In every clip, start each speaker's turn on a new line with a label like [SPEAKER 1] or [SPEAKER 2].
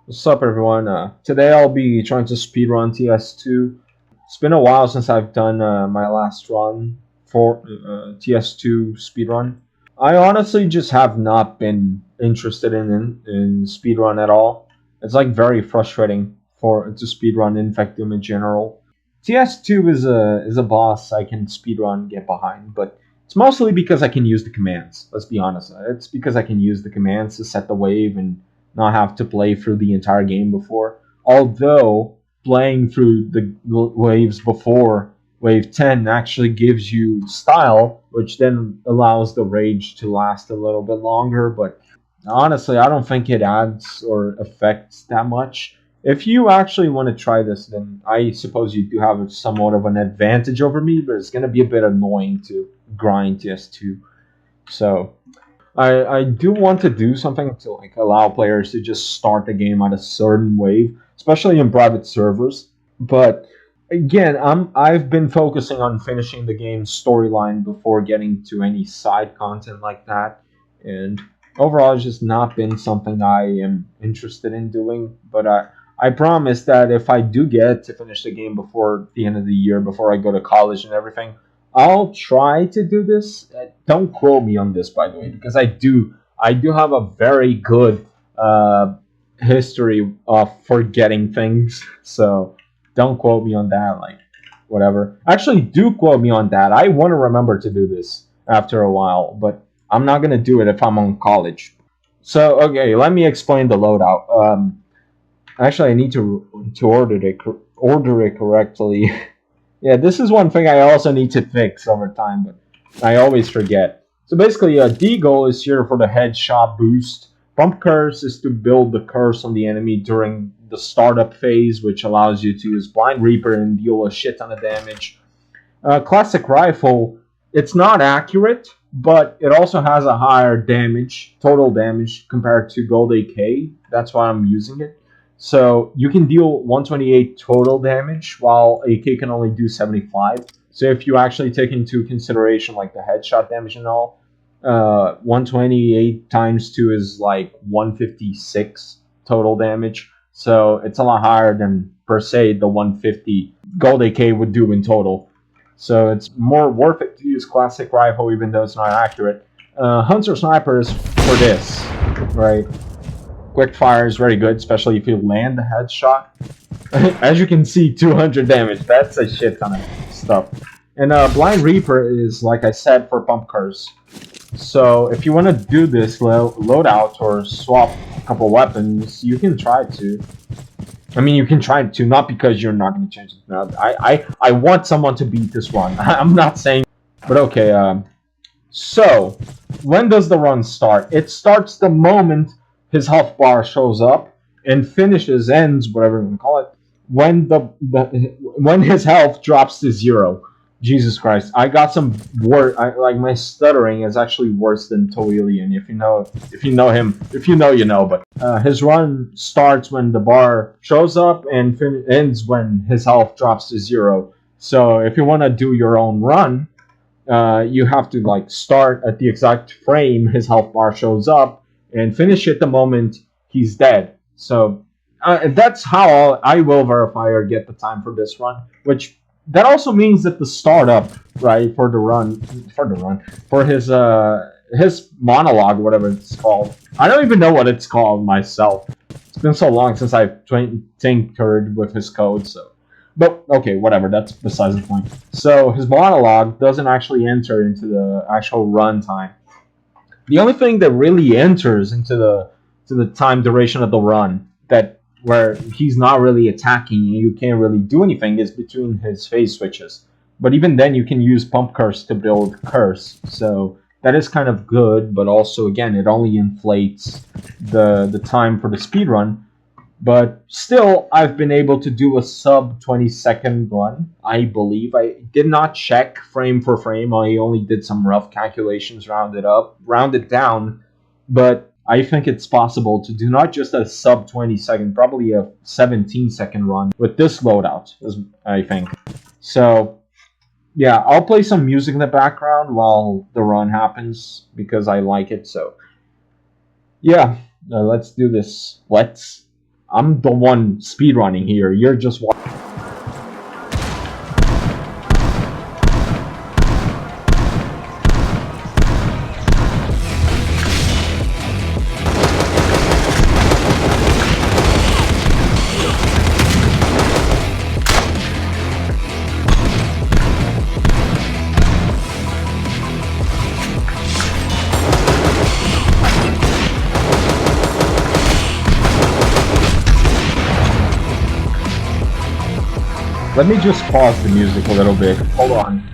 [SPEAKER 1] What's up, everyone? Today I'll be trying to speedrun TS2. It's been a while since I've done my last run for TS2 speedrun. I honestly just have not been interested in speedrun at all. It's like very frustrating to speedrun InfecDOOM in general. TS2 is a boss I can speedrun get behind, but it's mostly because I can use the commands. Let's be honest. It's because I can use the commands to set the wave and not have to play through the entire game before. Although playing through the waves before wave 10 actually gives you style, which then allows the rage to last a little bit longer. But honestly, I don't think it adds or affects that much. If you actually want to try this, then I suppose you do have somewhat of an advantage over me, but it's going to be a bit annoying to grind TS2. So I do want to do something to like allow players to just start the game at a certain wave, especially in private servers. But again, I've been focusing on finishing the game's storyline before getting to any side content like that, and overall, it's just not been something I am interested in doing. But I promise that if I do get to finish the game before the end of the year, before I go to college and everything, I'll try to do this. Don't quote me on this, by the way, because I do have a very good history of forgetting things. So don't quote me on that. Like whatever. Actually, do quote me on that. I want to remember to do this after a while, but I'm not gonna do it if I'm on college. So okay, let me explain the loadout. Actually, I need to order it correctly. Yeah, this is one thing I also need to fix over time, but I always forget. So basically, Deagle is here for the headshot boost. Pump Curse is to build the curse on the enemy during the startup phase, which allows you to use Blind Reaper and deal a shit ton of damage. Classic Rifle, it's not accurate, but it also has a higher total damage compared to Gold AK. That's why I'm using it. So you can deal 128 total damage, while AK can only do 75. So if you actually take into consideration like the headshot damage and all, 128 times 2 is like 156 total damage. So it's a lot higher than per se the 150 Gold AK would do in total. So it's more worth it to use Classic Rifle even though it's not accurate. Hunter Sniper is for this, right? Quick fire is very good, especially if you land the headshot. As you can see, 200 damage. That's a shit ton of stuff. And Blind Reaper is, like I said, for Pump Curse. So if you want to do this loadout or swap a couple weapons, you can try to. I mean, you can try to, not because you're not going to change it. No, I want someone to beat this run. I'm not saying, but okay. So, when does the run start? It starts the moment his health bar shows up, and ends, whatever you want to call it, when his health drops to 0. Jesus Christ, I got some like my stuttering is actually worse than Toilian. If you know him, if you know, you know. But his run starts when the bar shows up and ends when his health drops to 0. So if you want to do your own run, you have to like start at the exact frame his health bar shows up and finish it the moment he's dead. So that's how I will verify or get the time for this run. Which that also means that the startup, right, for his monologue, whatever it's called. I don't even know what it's called myself. It's been so long since I've tinkered with his code, so. But okay, whatever. That's besides the point. So his monologue doesn't actually enter into the actual run time. The only thing that really enters into the time duration of the run that where he's not really attacking and you can't really do anything is between his phase switches. But even then, you can use Pump Curse to build Curse. So that is kind of good, but also again, it only inflates the time for the speed run. But still, I've been able to do a sub 20-second run, I believe. I did not check frame for frame. I only did some rough calculations, rounded down. But I think it's possible to do not just a sub 20-second, probably a 17-second run with this loadout, I think. So, yeah, I'll play some music in the background while the run happens because I like it. So, yeah, let's do this. Let's. I'm the one speedrunning here. You're just watching. Let me just pause the music a little bit. Hold on.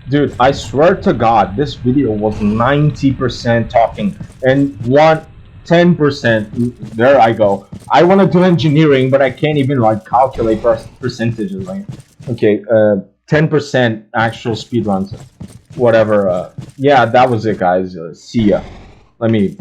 [SPEAKER 1] Dude, I swear to God, this video was 90% talking and 10%. There I go. I want to do engineering, but I can't even like calculate percentages. Like, okay, 10% actual speedruns. Whatever. Yeah, that was it, guys. See ya. Let me